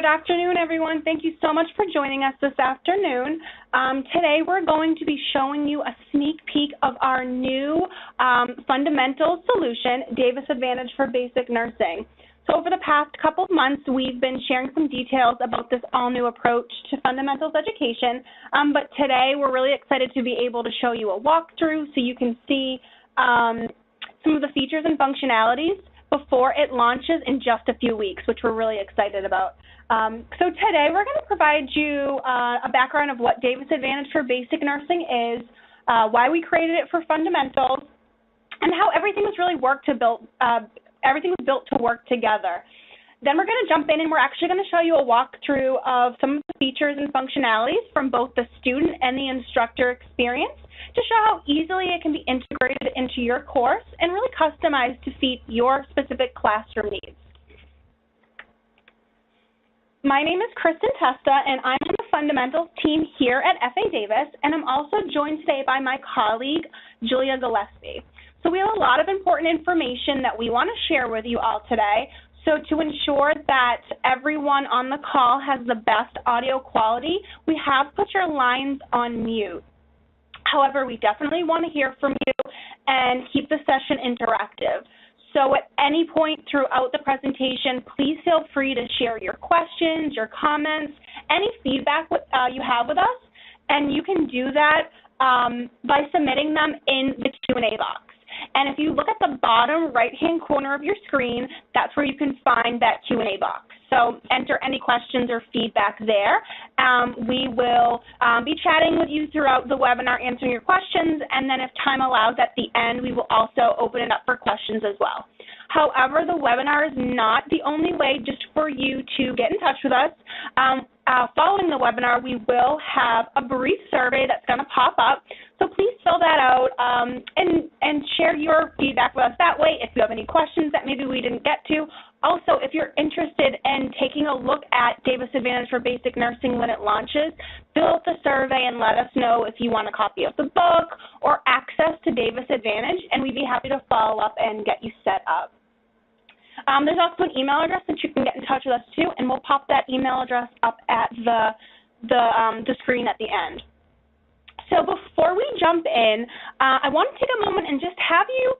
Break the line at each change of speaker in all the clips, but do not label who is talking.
afternoon, everyone. Thank you so much for joining us this afternoon. Today we're going to be showing you a sneak peek of our new fundamental solution, Davis Advantage for Basic Nursing. So over the past couple of months, we've been sharing some details about this all-new approach to fundamentals education, but today we're really excited to be able to show you a walkthrough so you can see some of the features and functionalities before it launches in just a few weeks, which we're really excited about. So today we're going to provide you a background of what Davis Advantage for Basic Nursing is, why we created it for fundamentals, and how everything was really built to work together. Then we're going to jump in and we're actually going to show you a walkthrough of some of the features and functionalities from both the student and the instructor experience to show how easily it can be integrated into your course and really customized to fit your specific classroom needs. My name is Kristen Testa, and I'm on the fundamentals team here at FA Davis, and I'm also joined today by my colleague, Julia Gillespie. So we have a lot of important information that we want to share with you all today. So to ensure that everyone on the call has the best audio quality, we have put your lines on mute. However, we definitely want to hear from you and keep the session interactive. So at any point throughout the presentation, please feel free to share your questions, your comments, any feedback you have with us, and you can do that by submitting them in the Q&A box. And if you look at the bottom right-hand corner of your screen, that's where you can find that Q&A box. So enter any questions or feedback there. We will be chatting with you throughout the webinar, answering your questions, and then if time allows at the end, we will also open it up for questions as well. However, the webinar is not the only way just for you to get in touch with us. Following the webinar, we will have a brief survey that's going to pop up. So please fill that out and share your feedback with us that way if you have any questions that maybe we didn't get to. Also, if you're interested in taking a look at Davis Advantage for Basic Nursing when it launches, fill out the survey and let us know if you want a copy of the book or access to Davis Advantage, and we'd be happy to follow up and get you set up. There's also an email address that you can get in touch with us too, and we'll pop that email address up at the screen at the end. So before we jump in, I want to take a moment and just have you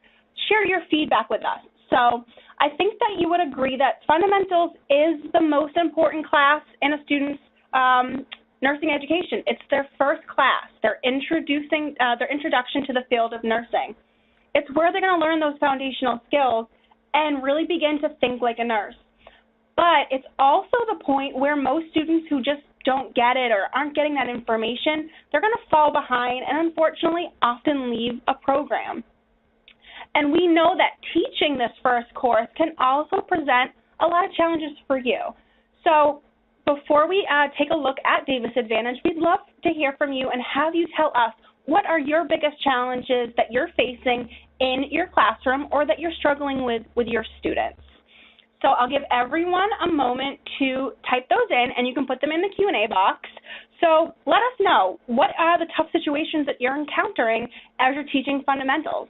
share your feedback with us. So I think that you would agree that fundamentals is the most important class in a student's nursing education. It's their first class, their introduction to the field of nursing. It's where they're going to learn those foundational skills and really begin to think like a nurse. But it's also the point where most students who just don't get it or aren't getting that information, they're going to fall behind and unfortunately often leave a program. And we know that teaching this first course can also present a lot of challenges for you. So before we take a look at Davis Advantage, we'd love to hear from you and have you tell us what are your biggest challenges that you're facing in your classroom or that you're struggling with your students. So I'll give everyone a moment to type those in, and you can put them in the Q&A box. So let us know, what are the tough situations that you're encountering as you're teaching fundamentals?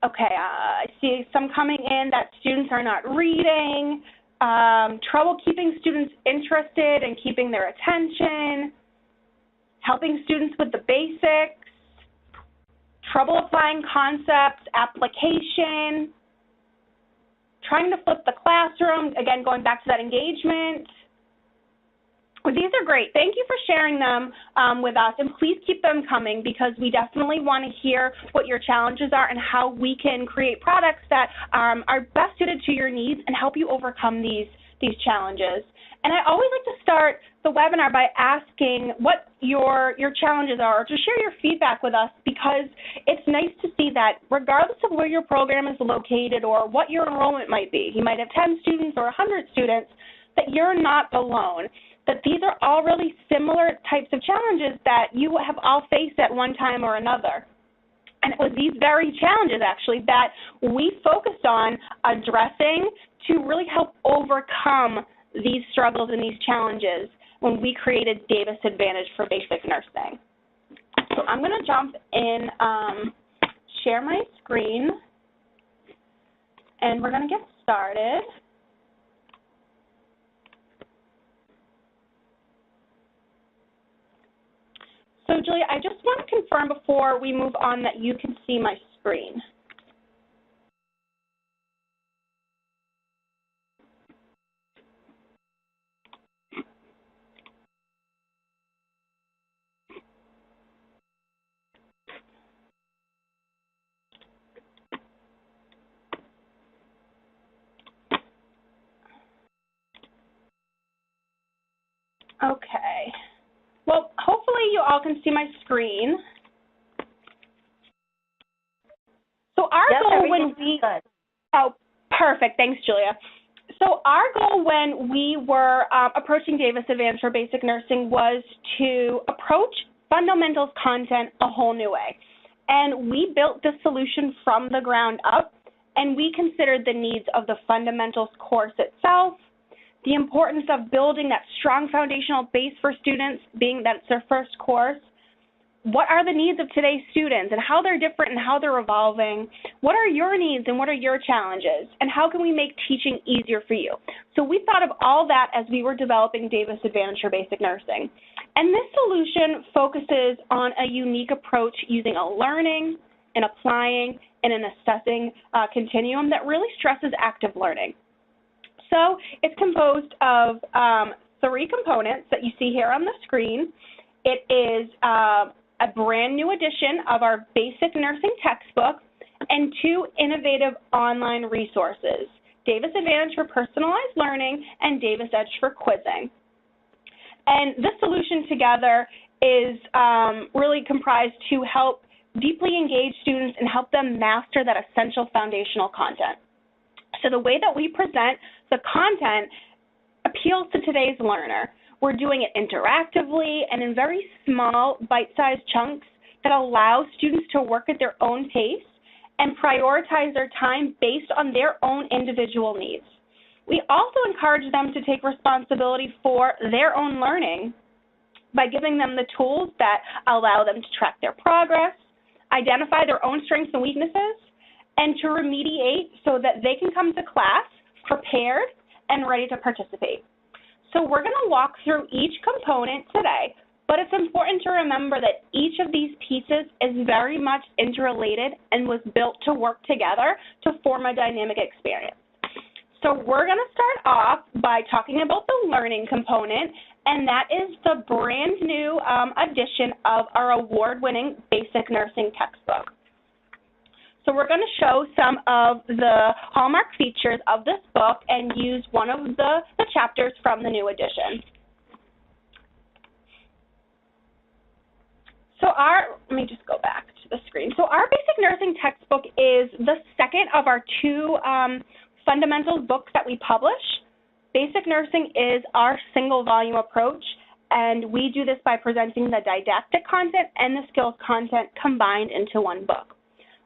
Okay, I see some coming in that students are not reading, trouble keeping students interested and keeping their attention, helping students with the basics, trouble applying concepts, application, trying to flip the classroom, again, going back to that engagement. These are great. Thank you for sharing them with us, and please keep them coming because we definitely want to hear what your challenges are and how we can create products that are best suited to your needs and help you overcome these challenges. And I always like to start the webinar by asking what your challenges are, or to share your feedback with us, because it's nice to see that regardless of where your program is located or what your enrollment might be, you might have 10 students or 100 students, that you're not alone, that these are all really similar types of challenges that you have all faced at one time or another. And it was these very challenges, actually, that we focused on addressing to really help overcome these struggles and these challenges when we created Davis Advantage for Basic Nursing. So I'm going to jump in, share my screen, and we're going to get started. So Julia, I just want to confirm before we move on that you can see my screen. Okay. Well, hopefully you all can see my screen. So our goal when we good. Oh, perfect. Thanks, Julia. So our goal when we were approaching Davis Advantage for Basic Nursing was to approach fundamentals content a whole new way. And we built this solution from the ground up, and we considered the needs of the fundamentals course itself, the importance of building that strong foundational base for students, being that it's their first course. What are the needs of today's students and how they're different and how they're evolving? What are your needs and what are your challenges? And how can we make teaching easier for you? So we thought of all that as we were developing Davis Advantage for Basic Nursing. And this solution focuses on a unique approach using a learning, an applying, and an assessing continuum that really stresses active learning. So it's composed of 3 components that you see here on the screen. It is a brand new edition of our basic nursing textbook and 2 innovative online resources, Davis Advantage for personalized learning and Davis Edge for quizzing. And this solution together is really comprised to help deeply engage students and help them master that essential foundational content. So the way that we present the content appeals to today's learner. We're doing it interactively and in very small, bite-sized chunks that allow students to work at their own pace and prioritize their time based on their own individual needs. We also encourage them to take responsibility for their own learning by giving them the tools that allow them to track their progress, identify their own strengths and weaknesses, and to remediate so that they can come to class prepared and ready to participate. So we're going to walk through each component today, but it's important to remember that each of these pieces is very much interrelated and was built to work together to form a dynamic experience. So we're going to start off by talking about the learning component, and that is the brand new edition of our award-winning basic nursing textbook. So we're going to show some of the hallmark features of this book and use one of the chapters from the new edition. So let me just go back to the screen. So our basic nursing textbook is the second of our 2 fundamentals books that we publish. Basic nursing is our single volume approach, and we do this by presenting the didactic content and the skills content combined into one book.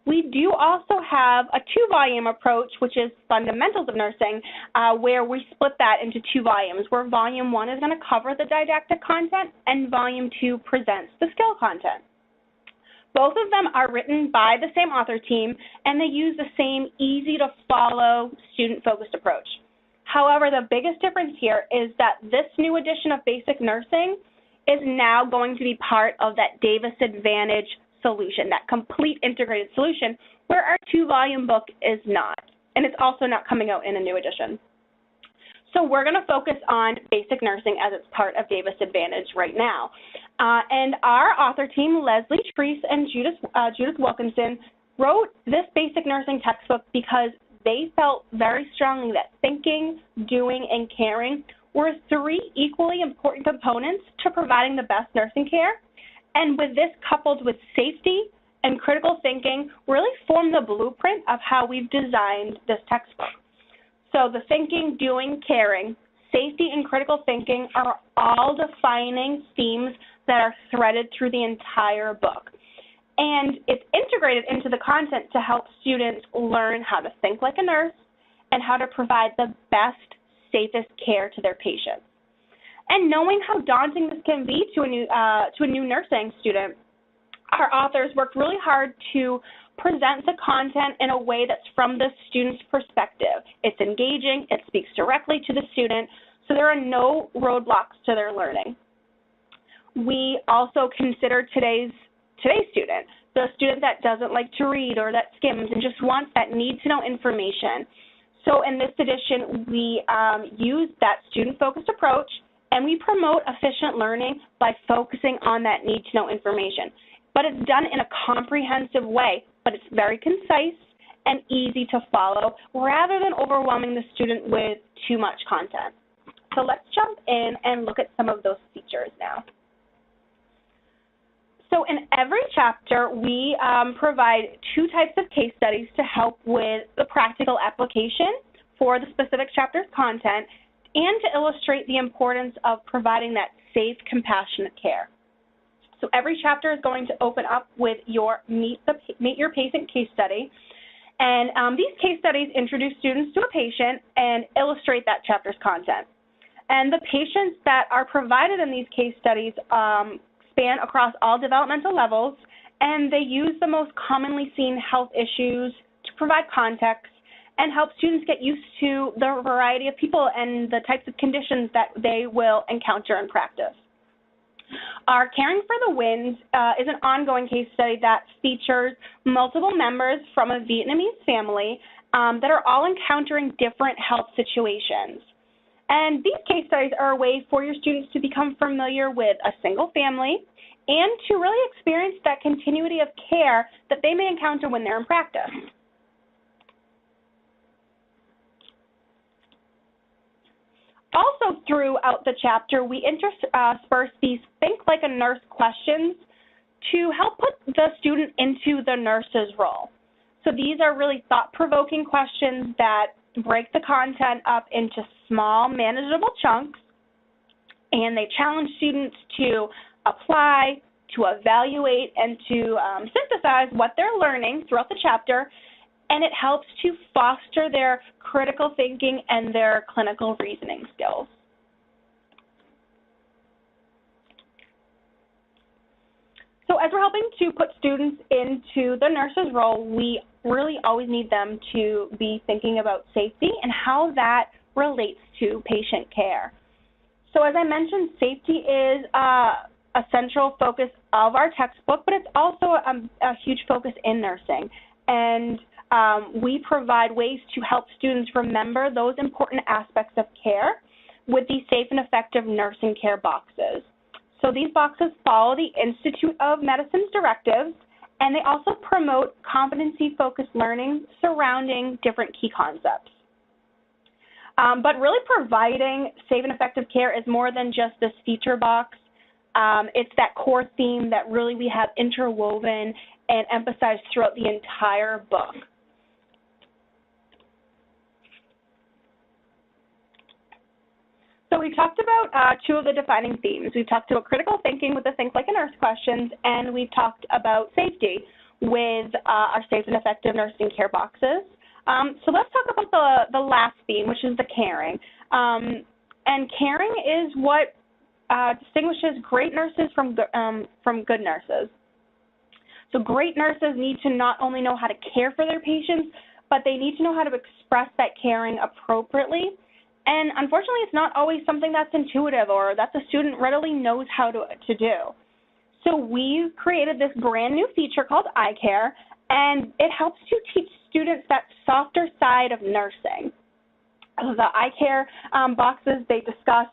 We do also have a 2-volume approach, which is Fundamentals of Nursing, where we split that into 2 volumes, where Volume 1 is going to cover the didactic content and Volume 2 presents the skill content. Both of them are written by the same author team, and they use the same easy-to-follow, student-focused approach. However, the biggest difference here is that this new edition of Basic Nursing is now going to be part of that Davis Advantage solution, that complete integrated solution, where our 2-volume book is not, and it's also not coming out in a new edition. So we're going to focus on basic nursing as it's part of Davis Advantage right now. And our author team, Leslie Treese and Judith Wilkinson, wrote this basic nursing textbook because they felt very strongly that thinking, doing, and caring were 3 equally important components to providing the best nursing care. And with this coupled with safety and critical thinking, really form the blueprint of how we've designed this textbook. So the thinking, doing, caring, safety, and critical thinking are all defining themes that are threaded through the entire book. And it's integrated into the content to help students learn how to think like a nurse and how to provide the best, safest care to their patients. And knowing how daunting this can be to a new nursing student, our authors worked really hard to present the content in a way that's from the student's perspective. It's engaging, it speaks directly to the student, so there are no roadblocks to their learning. we also consider today's student, the student that doesn't like to read or that skims and just wants that need-to-know information. So in this edition, we use that student-focused approach, and we promote efficient learning by focusing on that need-to-know information. But it's done in a comprehensive way, but it's very concise and easy to follow rather than overwhelming the student with too much content. So let's jump in and look at some of those features now. So in every chapter, we provide 2 types of case studies to help with the practical application for the specific chapter's content and to illustrate the importance of providing that safe, compassionate care. So every chapter is going to open up with your Meet Your Patient case study. And these case studies introduce students to a patient and illustrate that chapter's content. And the patients that are provided in these case studies span across all developmental levels, and they use the most commonly seen health issues to provide context and help students get used to the variety of people and the types of conditions that they will encounter in practice. Our Caring for the Winds is an ongoing case study that features multiple members from a Vietnamese family that are all encountering different health situations. And these case studies are a way for your students to become familiar with a single family and to really experience that continuity of care that they may encounter when they're in practice. Also throughout the chapter, we intersperse these think like a nurse questions to help put the student into the nurse's role. So these are really thought-provoking questions that break the content up into small, manageable chunks, and they challenge students to apply, to evaluate, and to synthesize what they're learning throughout the chapter, and it helps to foster their critical thinking and their clinical reasoning skills. So as we're helping to put students into the nurse's role, we really always need them to be thinking about safety and how that relates to patient care. So as I mentioned, safety is a central focus of our textbook, but it's also a huge focus in nursing. And we provide ways to help students remember those important aspects of care with these safe and effective nursing care boxes. So these boxes follow the Institute of Medicine's directives, and they also promote competency-focused learning surrounding different key concepts. But really providing safe and effective care is more than just this feature box. It's that core theme that really we have interwoven and emphasized throughout the entire book. So we talked about 2 of the defining themes. We've talked about critical thinking with the Think Like a Nurse questions, and we've talked about safety with our safe and effective nursing care boxes. So let's talk about the last theme, which is the caring. And caring is what distinguishes great nurses from good nurses. So great nurses need to not only know how to care for their patients, but they need to know how to express that caring appropriately. And unfortunately, it's not always something that's intuitive or that the student readily knows how to do. So we've created this brand new feature called iCare, and it helps to teach students that softer side of nursing. The iCare boxes, they discuss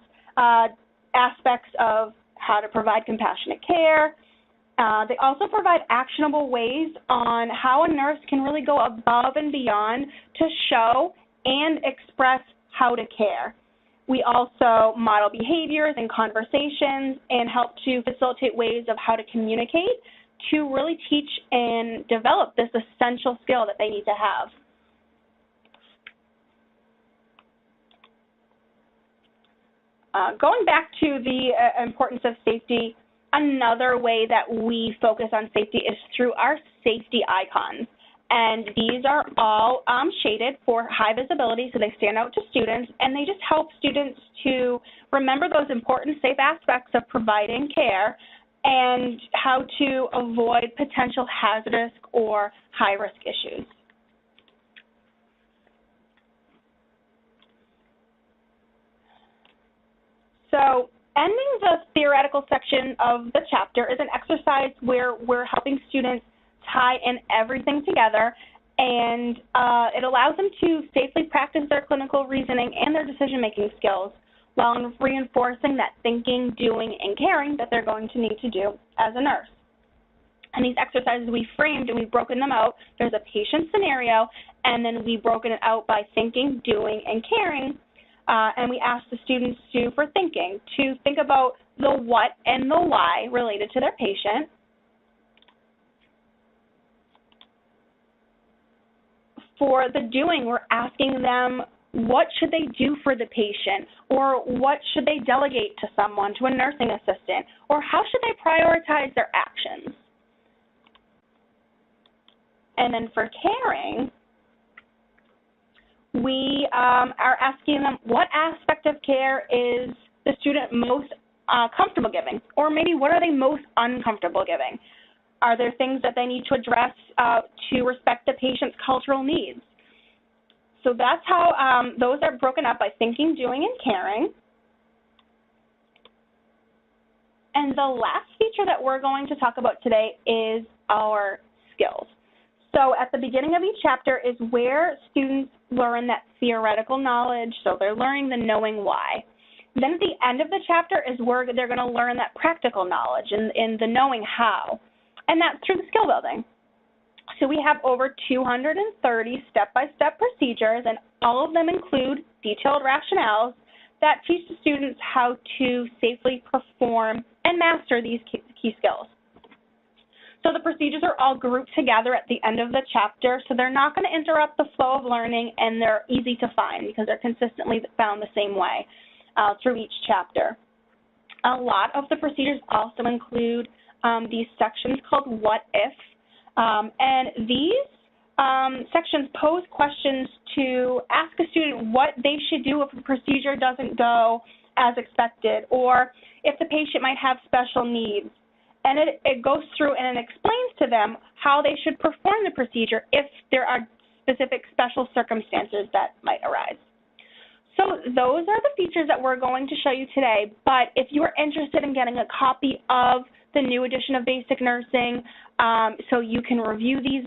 aspects of how to provide compassionate care. They also provide actionable ways on how a nurse can really go above and beyond to show and express how to care. We also model behaviors and conversations and help to facilitate ways of how to communicate to really teach and develop this essential skill that they need to have. Going back to the importance of safety, another way that we focus on safety is through our safety icons. And these are all shaded for high visibility, so they stand out to students, and they just help students to remember those important safe aspects of providing care and how to avoid potential hazardous or high-risk issues. So ending the theoretical section of the chapter is an exercise where we're helping students tie in everything together, and it allows them to safely practice their clinical reasoning and their decision-making skills while reinforcing that thinking, doing, and caring that they're going to need to do as a nurse. And these exercises we framed and we've broken them out. There's a patient scenario, and then we've broken it out by thinking, doing, and caring. And we asked the students for thinking, to think about the what and the why related to their patient. For the doing, we're asking them, what should they do for the patient, or what should they delegate to someone, to a nursing assistant, or how should they prioritize their actions? And then for caring, we are asking them, what aspect of care is the student most comfortable giving, or maybe what are they most uncomfortable giving? Are there things that they need to address to respect the patient's cultural needs? So that's how those are broken up by thinking, doing, and caring. And the last feature that we're going to talk about today is our skills. So at the beginning of each chapter is where students learn that theoretical knowledge, so they're learning the knowing why. Then at the end of the chapter is where they're going to learn that practical knowledge and the knowing how, and that's through the skill building. So we have over 230 step-by-step procedures, and all of them include detailed rationales that teach the students how to safely perform and master these key skills. So the procedures are all grouped together at the end of the chapter, so they're not going to interrupt the flow of learning, and they're easy to find because they're consistently found the same way through each chapter. A lot of the procedures also include these sections called What If, and these sections pose questions to ask a student what they should do if a procedure doesn't go as expected, or if the patient might have special needs. And it goes through and it explains to them how they should perform the procedure if there are specific special circumstances that might arise. So those are the features that we're going to show you today, but if you are interested in getting a copy of the new edition of Basic Nursing, so you can review these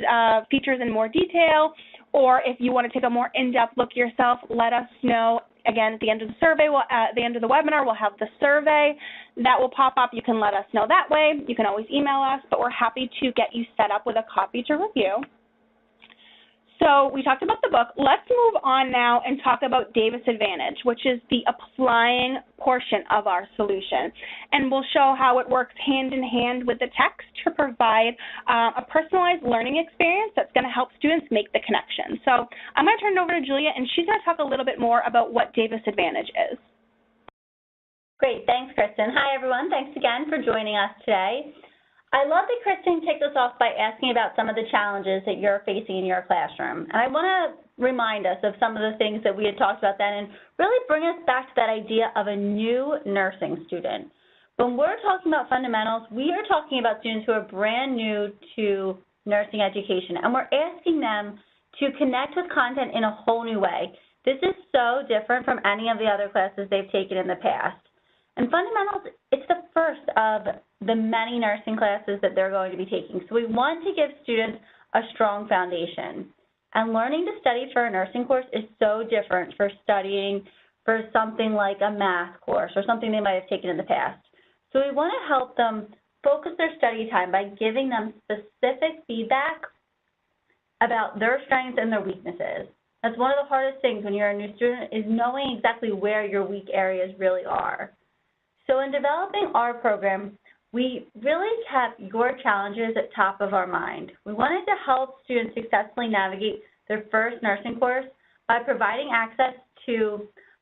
features in more detail, or if you want to take a more in-depth look yourself, let us know. Again, at the end of the survey, at the end of the webinar, we'll have the survey that will pop up. You can let us know that way. You can always email us, but we're happy to get you set up with a copy to review. So we talked about the book. Let's move on now and talk about Davis Advantage, which is the applying portion of our solution. And we'll show how it works hand in hand with the text to provide a personalized learning experience that's going to help students make the connection. So I'm going to turn it over to Julia, and she's going to talk a little bit more about what Davis Advantage is.
Great. Thanks, Kristen. Hi, everyone. Thanks again for joining us today. I love that Kristen kicked us off by asking about some of the challenges that you're facing in your classroom. And I want to remind us of some of the things that we had talked about then and really bring us back to that idea of a new nursing student. When we're talking about fundamentals, we are talking about students who are brand new to nursing education, and we're asking them to connect with content in a whole new way. This is so different from any of the other classes they've taken in the past. And fundamentals, it's the first of the many nursing classes that they're going to be taking. So we want to give students a strong foundation. And learning to study for a nursing course is so different for studying for something like a math course or something they might have taken in the past. So we want to help them focus their study time by giving them specific feedback about their strengths and their weaknesses. That's one of the hardest things when you're a new student, is knowing exactly where your weak areas really are. So in developing our program, we really kept your challenges at top of our mind. We wanted to help students successfully navigate their first nursing course by providing access to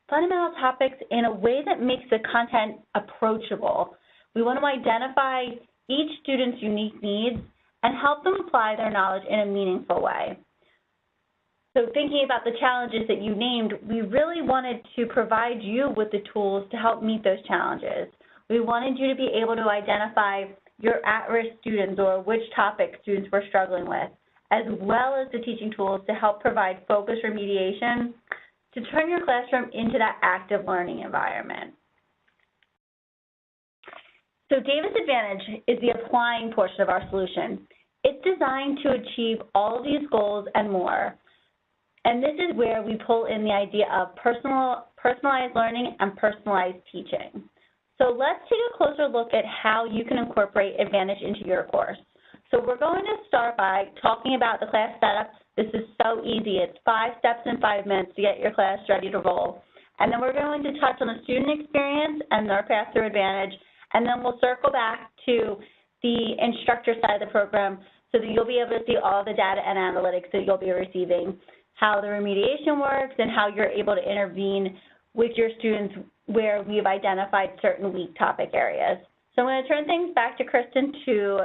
fundamental topics in a way that makes the content approachable. We want to identify each student's unique needs and help them apply their knowledge in a meaningful way. So thinking about the challenges that you named, we really wanted to provide you with the tools to help meet those challenges. We wanted you to be able to identify your at-risk students or which topics students were struggling with, as well as the teaching tools to help provide focused remediation to turn your classroom into that active learning environment. So Davis Advantage is the applying portion of our solution. It's designed to achieve all these goals and more. And this is where we pull in the idea of personalized learning and personalized teaching. So let's take a closer look at how you can incorporate Advantage into your course. So we're going to start by talking about the class setup. This is so easy. It's 5 steps in 5 minutes to get your class ready to roll. And then we're going to touch on the student experience and their path through Advantage. And then we'll circle back to the instructor side of the program so that you'll be able to see all the data and analytics that you'll be receiving, how the remediation works, and how you're able to intervene with your students where we've identified certain weak topic areas. So I'm going to turn things back to Kristen to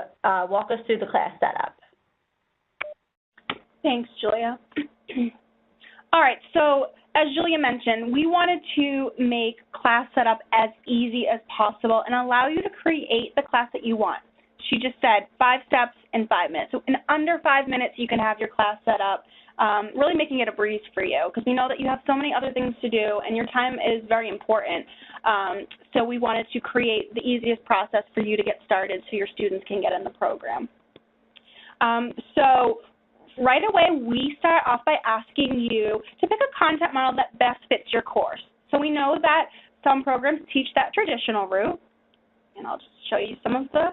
walk us through the class setup.
Thanks, Julia. All right, so as Julia mentioned, we wanted to make class setup as easy as possible and allow you to create the class that you want. She just said 5 steps in 5 minutes. So in under 5 minutes, you can have your class set up, really making it a breeze for you because we know that you have so many other things to do and your time is very important. So we wanted to create the easiest process for you to get started so your students can get in the program. So right away, we start off by asking you to pick a content model that best fits your course. So we know that some programs teach that traditional route, and I'll just show you some of the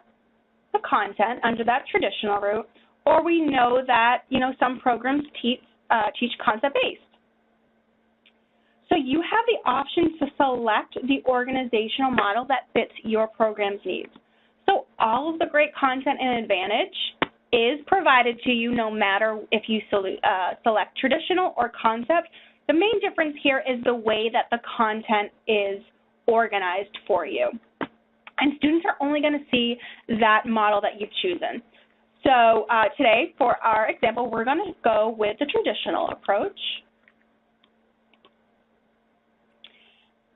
content under that traditional route, or we know that, some programs teach concept-based. So you have the option to select the organizational model that fits your program's needs. So all of the great content in Advantage is provided to you no matter if you select traditional or concept. The main difference here is the way that the content is organized for you. And students are only going to see that model that you've chosen. So today, for our example, we're going to go with the traditional approach.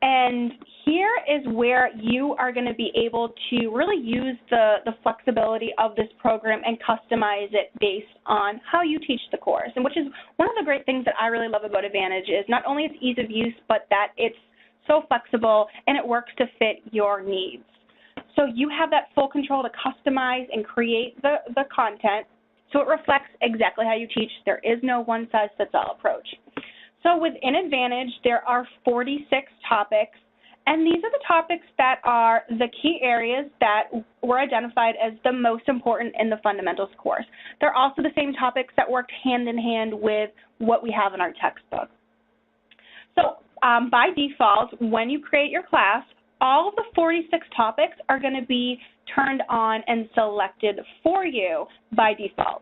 And here is where you are going to be able to really use the flexibility of this program and customize it based on how you teach the course, and which is one of the great things that I really love about Advantage is not only its ease of use, but that it's so flexible and it works to fit your needs. So you have that full control to customize and create the content so it reflects exactly how you teach. There is no one-size-fits-all approach. So within Advantage, there are 46 topics, and these are the topics that are the key areas that were identified as the most important in the fundamentals course. They're also the same topics that worked hand in hand with what we have in our textbook. So by default, when you create your class, all of the 46 topics are going to be turned on and selected for you by default.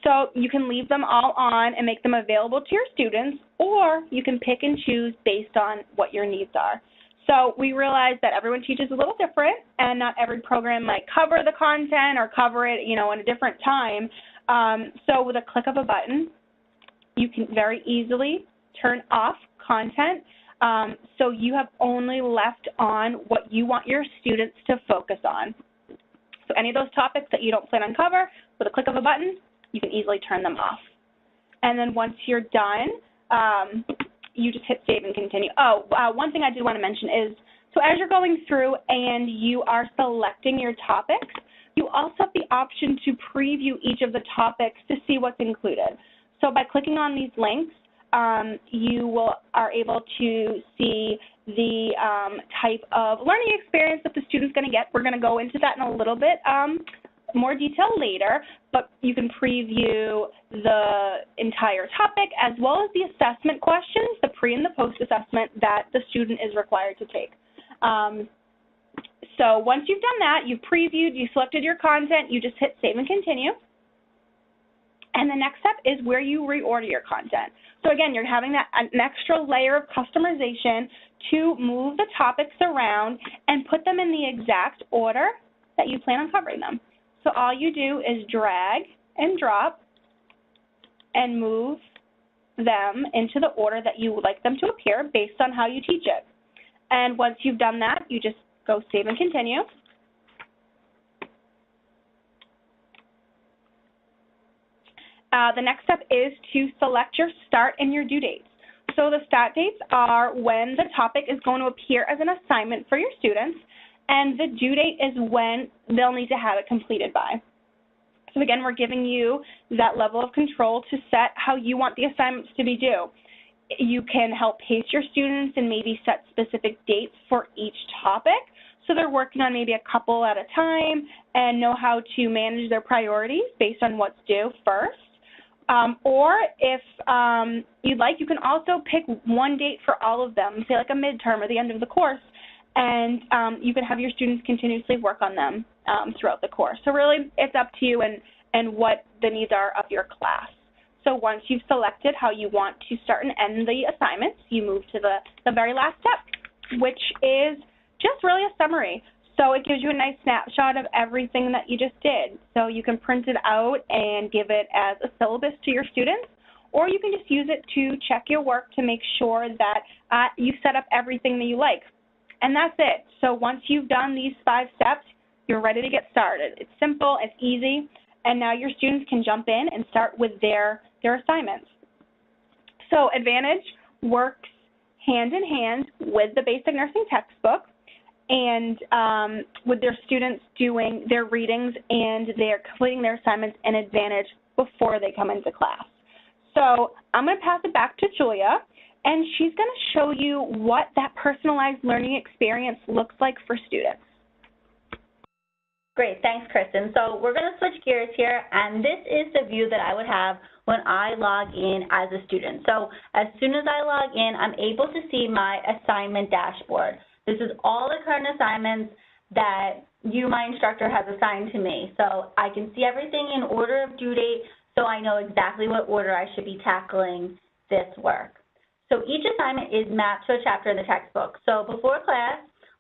So you can leave them all on and make them available to your students, or you can pick and choose based on what your needs are. So we realize that everyone teaches a little different, and not every program might cover the content or cover it, in a different time. So with a click of a button, you can very easily turn off content. So you have only left on what you want your students to focus on. So any of those topics that you don't plan on cover, with a click of a button, you can easily turn them off. And then once you're done, you just hit save and continue. One thing I did want to mention is, so as you're going through and you are selecting your topics, you also have the option to preview each of the topics to see what's included. So by clicking on these links, you are able to see the type of learning experience that the student's going to get. We're going to go into that in a little bit more detail later, but you can preview the entire topic as well as the assessment questions, the pre and the post assessment that the student is required to take. So once you've done that, you've previewed, you selected your content, you just hit save and continue. And the next step is where you reorder your content. So again, you're having an extra layer of customization to move the topics around and put them in the exact order that you plan on covering them. So all you do is drag and drop and move them into the order that you would like them to appear based on how you teach it. And once you've done that, you just go save and continue. The next step is to select your start and your due dates. So the start dates are when the topic is going to appear as an assignment for your students, and the due date is when they'll need to have it completed by. So again, we're giving you that level of control to set how you want the assignments to be due. You can help pace your students and maybe set specific dates for each topic, so they're working on maybe a couple at a time and know how to manage their priorities based on what's due first. Or if you'd like, you can also pick one date for all of them, say like a midterm or the end of the course, and you can have your students continuously work on them throughout the course. So really, it's up to you and what the needs are of your class. So once you've selected how you want to start and end the assignments, you move to the very last step, which is just really a summary. So it gives you a nice snapshot of everything that you just did. So you can print it out and give it as a syllabus to your students, or you can just use it to check your work to make sure that you set up everything that you like. And that's it. So once you've done these 5 steps, you're ready to get started. It's simple, it's easy, and now your students can jump in and start with their assignments. So Advantage works hand in hand with the basic nursing textbook and with their students doing their readings and they're completing their assignments in Advantage before they come into class. So I'm going to pass it back to Julia, and she's going to show you what that personalized learning experience looks like for students.
Great, thanks, Kristen. So we're going to switch gears here, and this is the view that I would have when I log in as a student. So as soon as I log in, I'm able to see my assignment dashboard. This is all the current assignments that you, my instructor, has assigned to me. So I can see everything in order of due date, so I know exactly what order I should be tackling this work. So each assignment is mapped to a chapter in the textbook. So before class,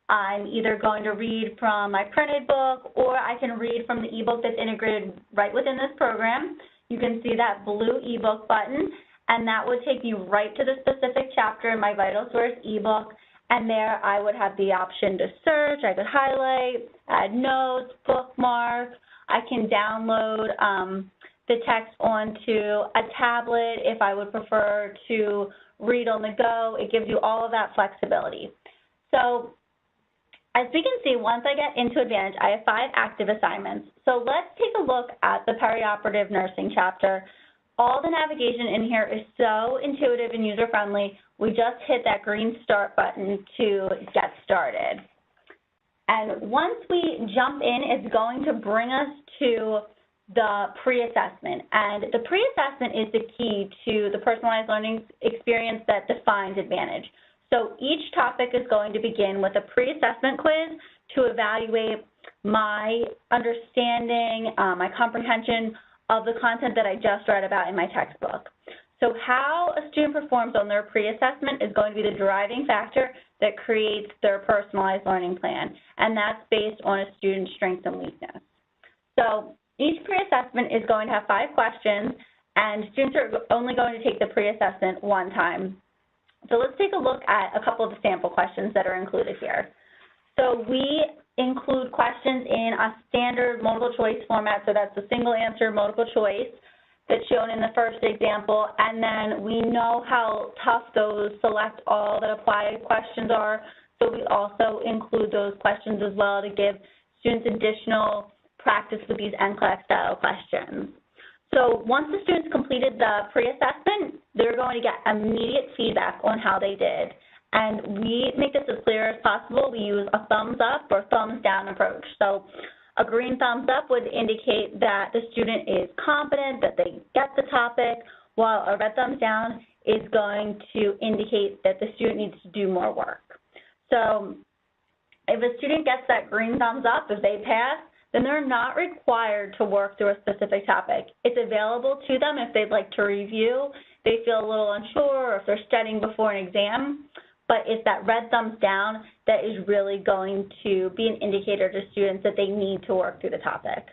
I'm either going to read from my printed book, or I can read from the ebook that's integrated right within this program. You can see that blue ebook button, and that would take you right to the specific chapter in my VitalSource ebook, and there I would have the option to search. I could highlight, add notes, bookmark. I can download the text onto a tablet if I would prefer to read on the go. It gives you all of that flexibility. So as we can see, once I get into Advantage, I have 5 active assignments. So let's take a look at the perioperative nursing chapter. All the navigation in here is so intuitive and user-friendly. We just hit that green start button to get started. And once we jump in, it's going to bring us to the pre-assessment. And the pre-assessment is the key to the personalized learning experience that defines Advantage. So each topic is going to begin with a pre-assessment quiz to evaluate my understanding, my comprehension of the content that I just read about in my textbook. So how a student performs on their pre-assessment is going to be the driving factor that creates their personalized learning plan, and that's based on a student's strengths and weakness. So each pre-assessment is going to have 5 questions, and students are only going to take the pre-assessment one time. So let's take a look at a couple of the sample questions that are included here. So we include questions in a standard multiple choice format, so that's a single answer multiple choice that's shown in the first example, and then we know how tough those select all that apply questions are, so we also include those questions as well to give students additional practice with these NCLEX style questions. So once the students completed the pre-assessment, they're going to get immediate feedback on how they did. And we make this as clear as possible. We use a thumbs up or thumbs down approach. So a green thumbs up would indicate that the student is competent, that they get the topic, while a red thumbs down is going to indicate that the student needs to do more work. So if a student gets that green thumbs up, if they pass, then they're not required to work through a specific topic. It's available to them if they'd like to review, they feel a little unsure, or if they're studying before an exam. But it's that red thumbs down that is really going to be an indicator to students that they need to work through the topic.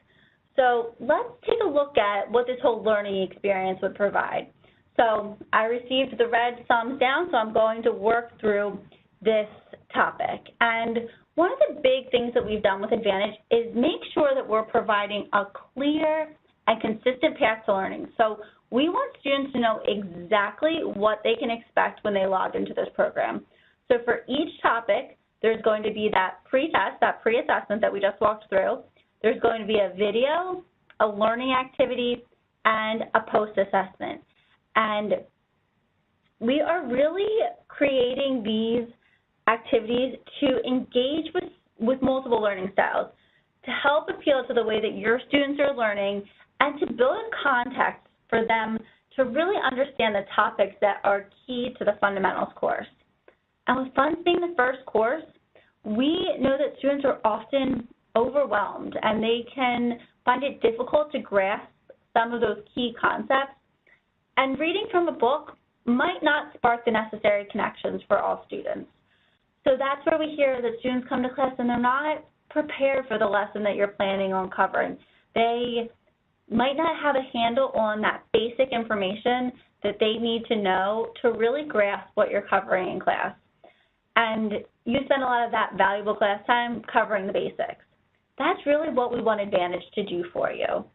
So let's take a look at what this whole learning experience would provide. So I received the red thumbs down, so I'm going to work through this topic. And one of the big things that we've done with Advantage is make sure that we're providing a clear and consistent path to learning. So we want students to know exactly what they can expect when they log into this program. So for each topic, There's going to be that pre-test, that pre-assessment that we just walked through. There's going to be a video, a learning activity, and a post-assessment. And we are really creating these activities to engage with multiple learning styles, to help appeal to the way that your students are learning, and to build context for them to really understand the topics that are key to the fundamentals course. And with Funds being the first course, we know that students are often overwhelmed and they can find it difficult to grasp some of those key concepts. And reading from a book might not spark the necessary connections for all students. So that's where we hear that students come to class and they're not prepared for the lesson that you're planning on covering. They might not have a handle on that basic information that they need to know to really grasp what you're covering in class. And you spend a lot of that valuable class time covering the basics. That's really what we want Advantage to do for you.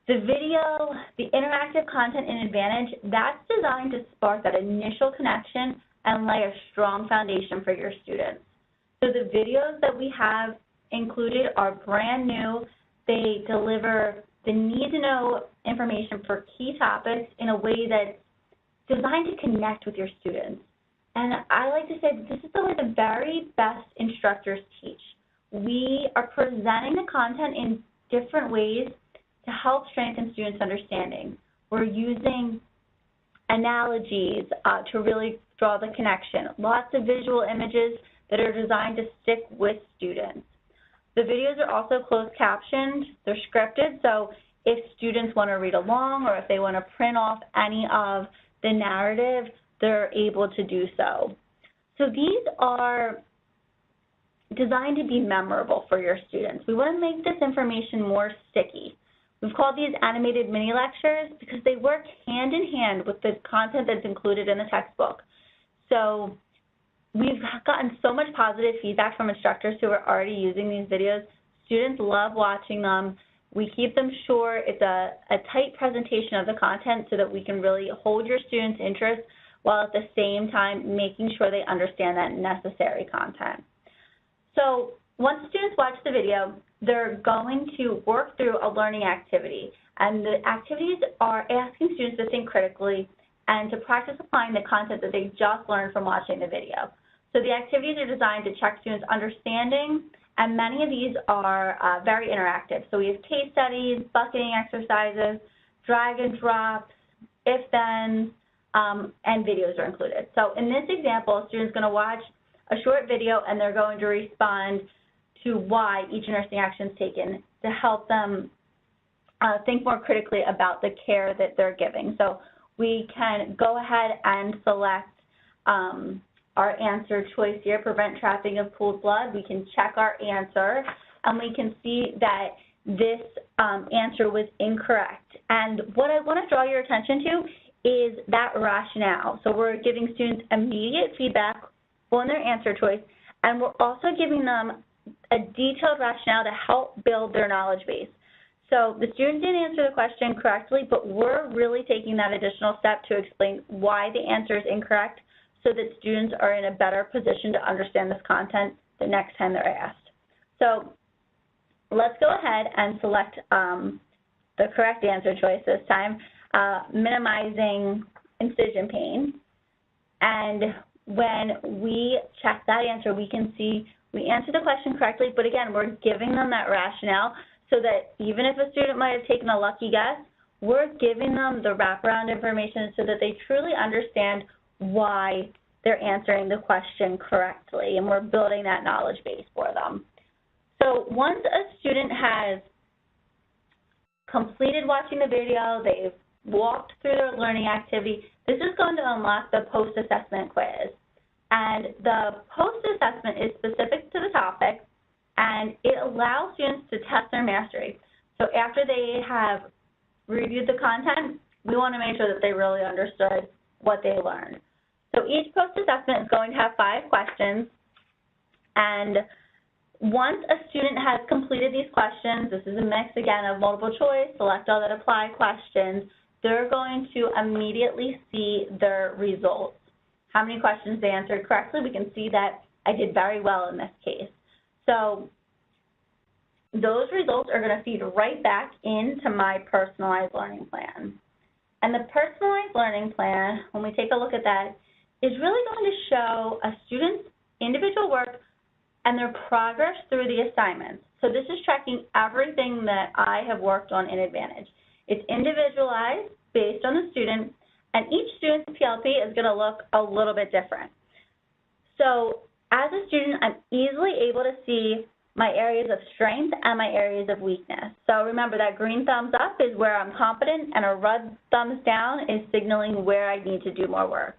The video, the interactive content in Advantage, that's designed to spark that initial connection and lay a strong foundation for your students. So the videos that we have included are brand new. They deliver the need-to-know information for key topics in a way that's designed to connect with your students. And I like to say that this is the way the very best instructors teach. We are presenting the content in different ways to help strengthen students' understanding. We're using analogies to really draw the connection, lots of visual images that are designed to stick with students. The videos are also closed captioned. They're scripted, so if students want to read along or if they want to print off any of the narrative, they're able to do so. So these are designed to be memorable for your students. We want to make this information more sticky. We've called these animated mini lectures because they work hand in hand with the content that's included in the textbook. So we've gotten so much positive feedback from instructors who are already using these videos. Students love watching them. We keep them short. It's a tight presentation of the content so that we can really hold your students' interest while at the same time making sure they understand that necessary content. So once students watch the video, they're going to work through a learning activity. And the activities are asking students to think critically and to practice applying the content that they just learned from watching the video. So the activities are designed to check students' understanding, and many of these are very interactive. So we have case studies, bucketing exercises, drag and drops, if-thens, and videos are included. So in this example, a student's going to watch a short video and they're going to respond to why each interesting action is taken to help them think more critically about the care that they're giving. So we can go ahead and select our answer choice here, prevent trapping of pooled blood. We can check our answer and we can see that this answer was incorrect. And what I want to draw your attention to is that rationale. So we're giving students immediate feedback on their answer choice, and we're also giving them a detailed rationale to help build their knowledge base. So the student didn't answer the question correctly, but we're really taking that additional step to explain why the answer is incorrect so that students are in a better position to understand this content the next time they're asked. So let's go ahead and select the correct answer choice this time, minimizing incision pain. And when we check that answer, we can see we answered the question correctly, but again, we're giving them that rationale so that even if a student might have taken a lucky guess, we're giving them the wraparound information so that they truly understand why they're answering the question correctly, and we're building that knowledge base for them. So once a student has completed watching the video, they've walked through their learning activity, this is going to unlock the post-assessment quiz. And the post-assessment is specific to the topic, and it allows students to test their mastery. So after they have reviewed the content, we want to make sure that they really understood what they learned. So each post-assessment is going to have 5 questions, and once a student has completed these questions, this is a mix again of multiple choice, select all that apply questions, they're going to immediately see their results. How many questions they answered correctly. We can see that I did very well in this case. So those results are going to feed right back into my personalized learning plan. And the personalized learning plan, when we take a look at that, is really going to show a student's individual work and their progress through the assignments. So this is tracking everything that I have worked on in Advantage. It's individualized based on the student, and each student's PLP is going to look a little bit different. So as a student, I'm easily able to see my areas of strength and my areas of weakness. So remember that green thumbs up is where I'm competent, and a red thumbs down is signaling where I need to do more work.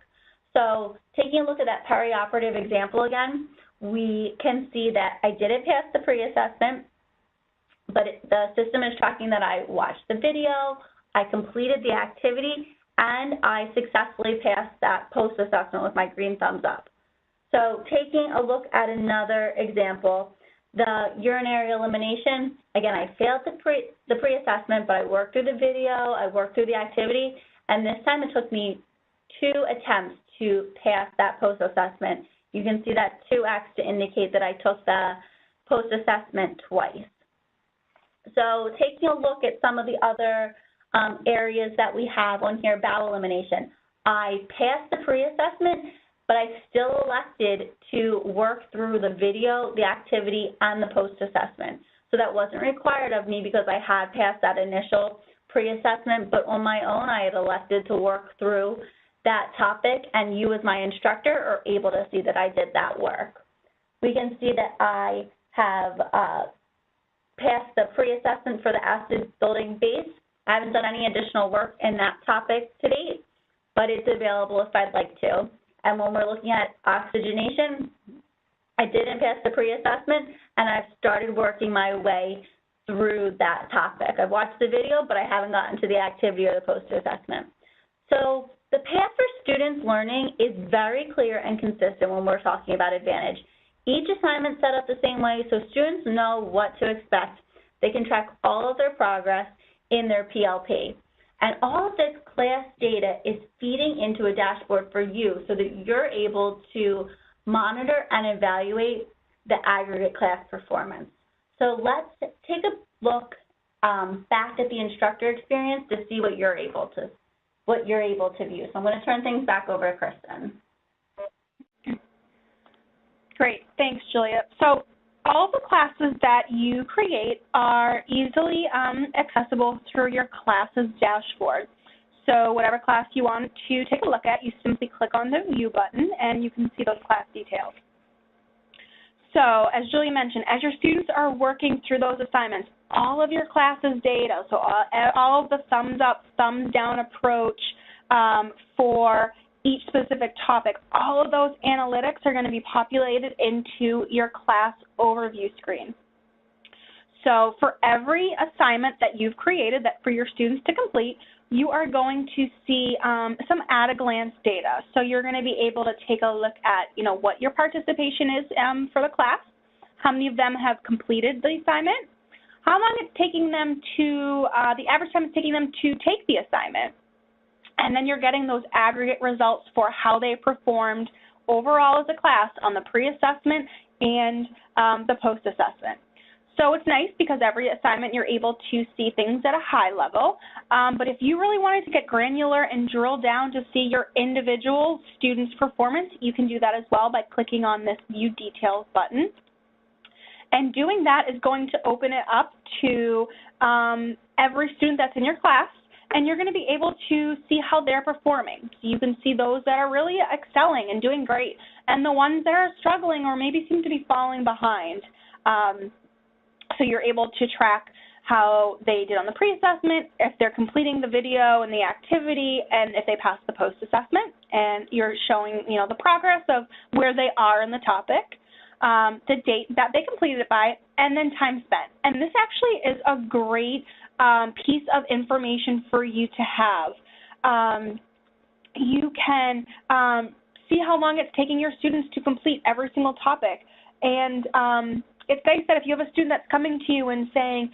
So taking a look at that perioperative example again, we can see that I didn't pass the pre-assessment, but the system is tracking that I watched the video, I completed the activity, and I successfully passed that post-assessment with my green thumbs up. So taking a look at another example, the urinary elimination, again, I failed the pre-assessment, but I worked through the video, I worked through the activity, and this time it took me 2 attempts to pass that post-assessment. You can see that 2x to indicate that I took the post-assessment twice. So taking a look at some of the other areas that we have on here, bowel elimination. I passed the pre-assessment, but I still elected to work through the video, the activity, and the post-assessment. So that wasn't required of me because I had passed that initial pre-assessment, but on my own I had elected to work through that topic, and you as my instructor are able to see that I did that work. We can see that I have passed the pre-assessment for the acid building base. I haven't done any additional work in that topic to date, but it's available if I'd like to. And when we're looking at oxygenation, I didn't pass the pre-assessment, and I've started working my way through that topic. I've watched the video, but I haven't gotten to the activity or the post-assessment. So the path for students learning is very clear and consistent when we're talking about Advantage. Each assignment is set up the same way so students know what to expect. They can track all of their progress in their PLP. And all of this class data is feeding into a dashboard for you so that you're able to monitor and evaluate the aggregate class performance. So let's take a look back at the instructor experience to see what you're able to view. So I'm going to turn things back over to Kristen.
Great, thanks, Julia. So all the classes that you create are easily accessible through your classes dashboard. So whatever class you want to take a look at, you simply click on the View button, and you can see those class details. So as Julia mentioned, as your students are working through those assignments, all of your classes data, so all of the thumbs up, thumbs down approach for each specific topic, all of those analytics are going to be populated into your class overview screen. So for every assignment that you've created that for your students to complete, you are going to see some at-a-glance data. So you're going to be able to take a look at, what your participation is for the class, how many of them have completed the assignment, how long it's taking them to, the average time it's taking them to take the assignment. And then you're getting those aggregate results for how they performed overall as a class on the pre-assessment and the post-assessment. So it's nice because every assignment you're able to see things at a high level, but if you really wanted to get granular and drill down to see your individual student's performance, you can do that as well by clicking on this View Details button. And doing that is going to open it up to every student that's in your class, and you're going to be able to see how they're performing. So you can see those that are really excelling and doing great, and the ones that are struggling or maybe seem to be falling behind. So you're able to track how they did on the pre-assessment, if they're completing the video and the activity, and if they pass the post-assessment. And you're showing, the progress of where they are in the topic, the date that they completed it by, and then time spent. And this actually is a great piece of information for you to have. You can see how long it's taking your students to complete every single topic. And it's nice that if you have a student that's coming to you and saying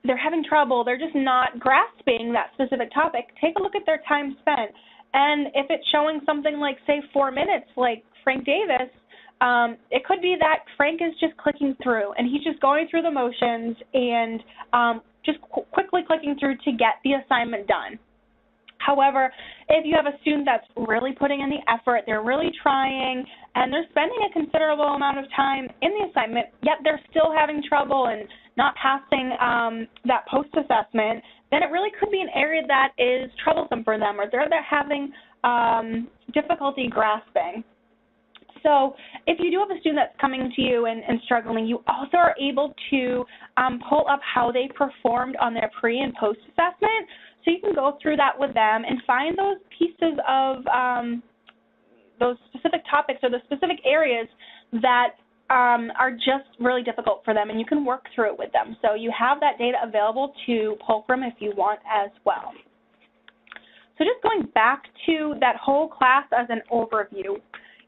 they're having trouble, they're just not grasping that specific topic, take a look at their time spent And if it's showing something like, say, 4 minutes, like Frank Davis, it could be that Frank is just clicking through, and he's just going through the motions and just quickly clicking through to get the assignment done. However, if you have a student that's really putting in the effort, they're really trying, and they're spending a considerable amount of time in the assignment, yet they're still having trouble and not passing that post-assessment, then it really could be an area that is troublesome for them, or they're having difficulty grasping. So if you do have a student that's coming to you and struggling, you also are able to pull up how they performed on their pre- and post-assessment. So you can go through that with them and find those pieces of those specific topics or the specific areas that are just really difficult for them, and you can work through it with them. So you have that data available to pull from if you want as well. So just going back to that whole class as an overview,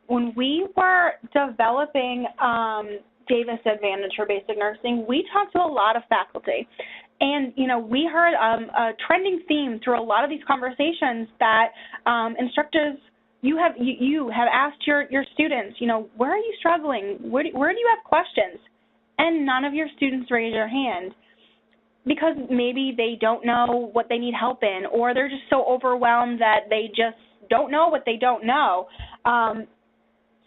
when we were developing Davis Advantage for Basic Nursing, we talked to a lot of faculty. And, you know, we heard a trending theme through a lot of these conversations that instructors, you have asked your students, you know, where are you struggling? Where do you have questions? And none of your students raise their hand because maybe they don't know what they need help in, or they're just so overwhelmed that they just don't know what they don't know.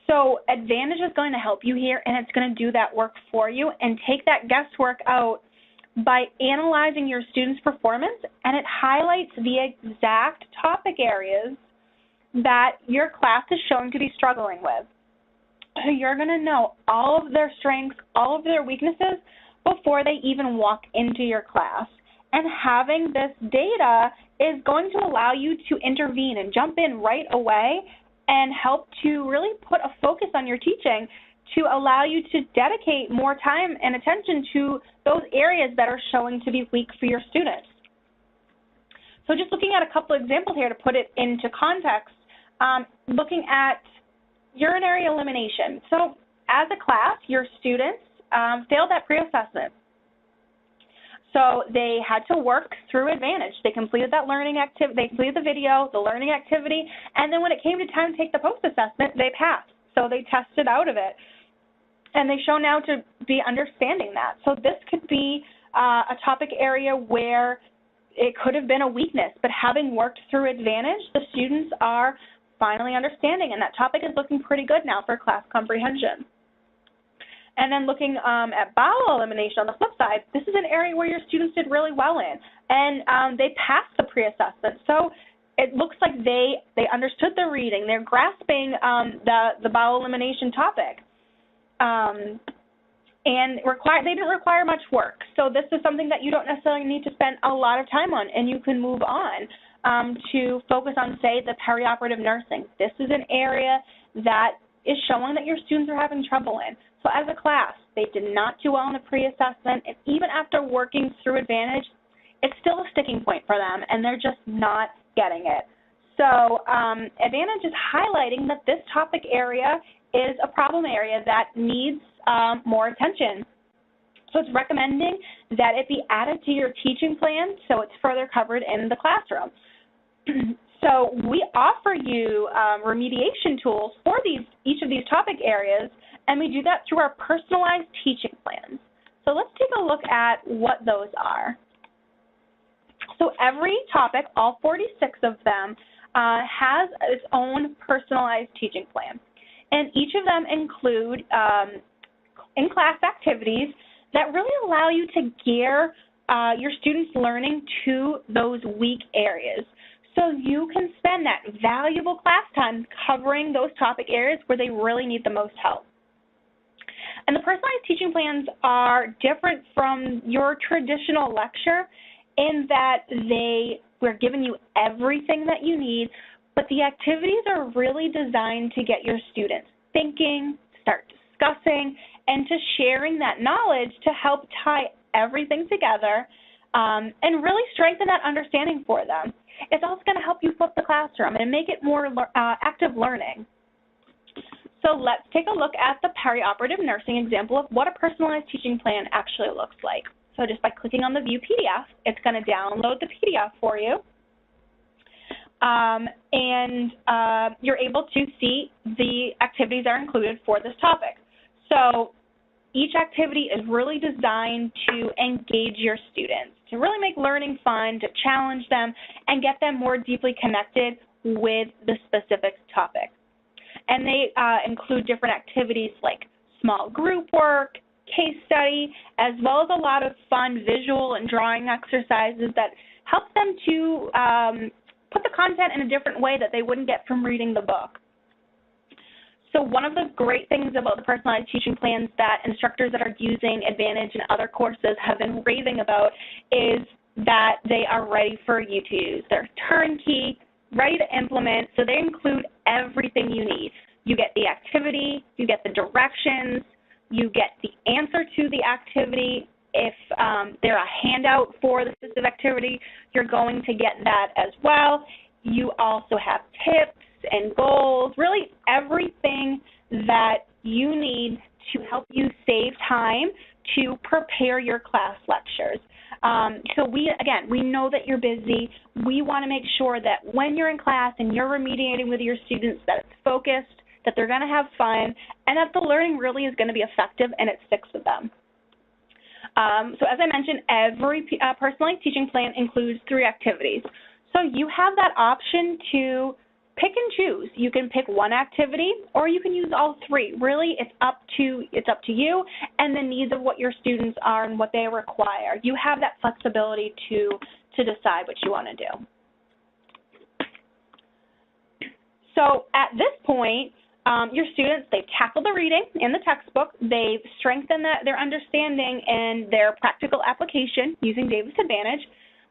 So Advantage is going to help you here, and it's going to do that work for you and take that guesswork out by analyzing your students' performance, and it highlights the exact topic areas that your class is showing to be struggling with. So you're going to know all of their strengths, all of their weaknesses before they even walk into your class. And having this data is going to allow you to intervene and jump in right away and help to really put a focus on your teaching to allow you to dedicate more time and attention to those areas that are showing to be weak for your students. So just looking at a couple of examples here to put it into context, looking at urinary elimination. So as a class, your students failed that pre-assessment. So they had to work through Advantage. They completed that learning activity, they completed the video, the learning activity, and then when it came to time to take the post-assessment, they passed. So they tested out of it. And they show now to be understanding that. So this could be a topic area where it could have been a weakness, but having worked through Advantage, the students are finally understanding, and that topic is looking pretty good now for class comprehension. And then looking at bowel elimination on the flip side, this is an area where your students did really well in, and they passed the pre-assessment. So it looks like they understood the reading, they're grasping the bowel elimination topic. And they didn't require much work. So this is something that you don't necessarily need to spend a lot of time on, and you can move on to focus on, say, the perioperative nursing. This is an area that is showing that your students are having trouble in. So as a class, they did not do well in the pre-assessment, and even after working through Advantage, it's still a sticking point for them, and they're just not getting it. So Advantage is highlighting that this topic area is a problem area that needs more attention. So it's recommending that it be added to your teaching plan so it's further covered in the classroom. So we offer you remediation tools for each of these topic areas, and we do that through our personalized teaching plans. So let's take a look at what those are. So every topic, all 46 of them, has its own personalized teaching plan. And each of them include in-class activities that really allow you to gear your students' learning to those weak areas. So you can spend that valuable class time covering those topic areas where they really need the most help. And the personalized teaching plans are different from your traditional lecture in that we're giving you everything that you need, but the activities are really designed to get your students thinking, start discussing, and to sharing that knowledge to help tie everything together and really strengthen that understanding for them. It's also going to help you flip the classroom and make it more active learning. So let's take a look at the perioperative nursing example of what a personalized teaching plan actually looks like. So just by clicking on the View PDF, it's going to download the PDF for you. and you're able to see the activities that are included for this topic. So each activity is really designed to engage your students, to really make learning fun, to challenge them, and get them more deeply connected with the specific topic. And they include different activities like small group work, case study, as well as a lot of fun visual and drawing exercises that help them to put the content in a different way that they wouldn't get from reading the book. So one of the great things about the personalized teaching plans that instructors that are using Advantage and other courses have been raving about is that they are ready for you to use. They're turnkey, ready to implement, so they include everything you need. You get the activity, you get the directions, you get the answer to the activity. If they're a handout for the specific activity, you're going to get that as well. You also have tips and goals, really everything that you need to help you save time to prepare your class lectures. So we know that you're busy. We want to make sure that when you're in class and you're remediating with your students that it's focused, that they're going to have fun, and that the learning really is going to be effective and it sticks with them. So as I mentioned, every personalized teaching plan includes 3 activities. So you have that option to pick and choose. You can pick one activity or you can use all 3. Really, it's up to you and the needs of what your students are and what they require. You have that flexibility to decide what you want to do. So at this point, your students, they've tackled the reading in the textbook, they've strengthened their understanding and their practical application using Davis Advantage.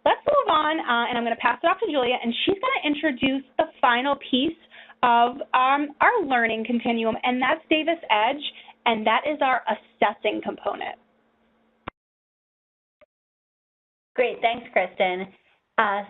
Let's move on, and I'm going to pass it off to Julia, and she's going to introduce the final piece of our learning continuum, and that's Davis Edge, and that is our assessing component.
Great, thanks, Kristen.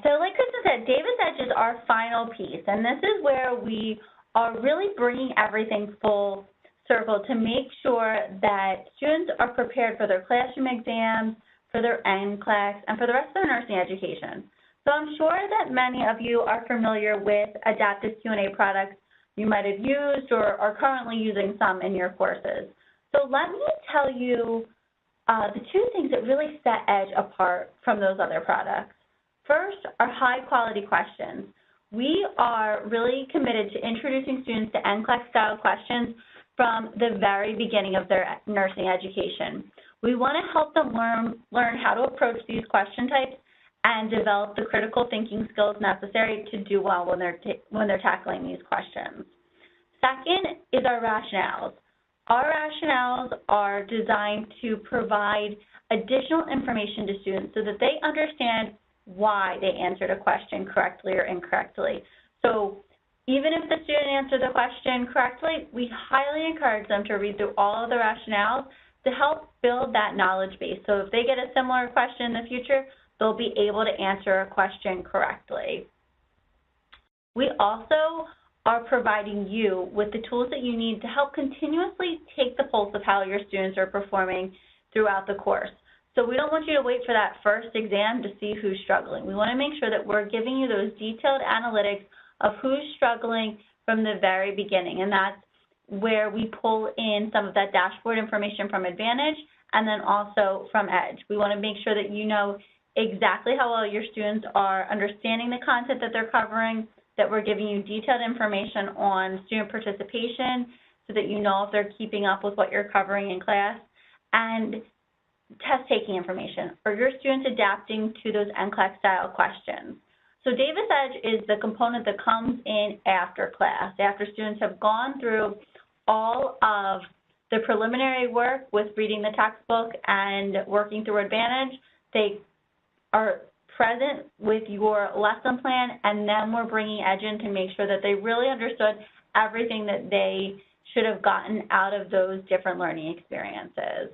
So like Kristen said, Davis Edge is our final piece, and this is where we are really bringing everything full circle to make sure that students are prepared for their classroom exams, for their NCLEX, and for the rest of their nursing education. So I'm sure that many of you are familiar with adaptive Q&A products you might have used or are currently using some in your courses. So let me tell you the 2 things that really set Edge apart from those other products. First are high-quality questions. We are really committed to introducing students to NCLEX-style questions from the very beginning of their nursing education. We want to help them learn how to approach these question types and develop the critical thinking skills necessary to do well when they're tackling these questions. Second is our rationales. Our rationales are designed to provide additional information to students so that they understand why they answered a question correctly or incorrectly. So even if the student answered the question correctly, we highly encourage them to read through all of the rationales to help build that knowledge base. So if they get a similar question in the future, they'll be able to answer a question correctly. We also are providing you with the tools that you need to help continuously take the pulse of how your students are performing throughout the course. So we don't want you to wait for that first exam to see who's struggling. We want to make sure that we're giving you those detailed analytics of who's struggling from the very beginning, and that's where we pull in some of that dashboard information from Advantage and then also from Edge. We want to make sure that you know exactly how well your students are understanding the content that they're covering, that we're giving you detailed information on student participation so that you know if they're keeping up with what you're covering in class, and test-taking information. Are your students adapting to those NCLEX-style questions? So Davis Edge is the component that comes in after class, after students have gone through all of the preliminary work with reading the textbook and working through Advantage. They are present with your lesson plan, and then we're bringing Edge in to make sure that they really understood everything that they should have gotten out of those different learning experiences.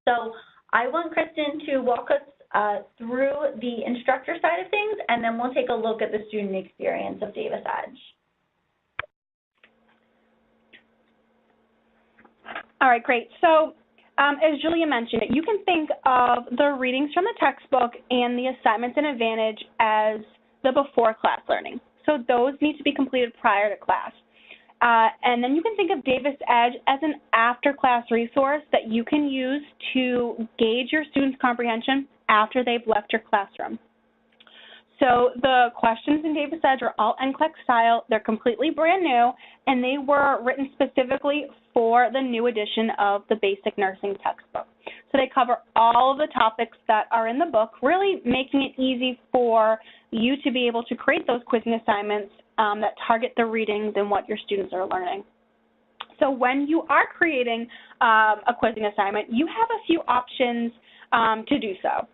So I want Kristen to walk us through the instructor side of things, and then we'll take a look at the student experience of Davis Edge.
All right, great. So as Julia mentioned, you can think of the readings from the textbook and the assignments in Advantage as the before class learning. So those need to be completed prior to class. And then you can think of Davis Edge as an after-class resource that you can use to gauge your students' comprehension after they've left your classroom. So the questions in Davis Edge are all NCLEX style. They're completely brand new, and they were written specifically for the new edition of the Basic Nursing textbook. So they cover all of the topics that are in the book, really making it easy for you to be able to create those quizzing assignments that target the readings and what your students are learning. So when you are creating a quizzing assignment, you have a few options to do so.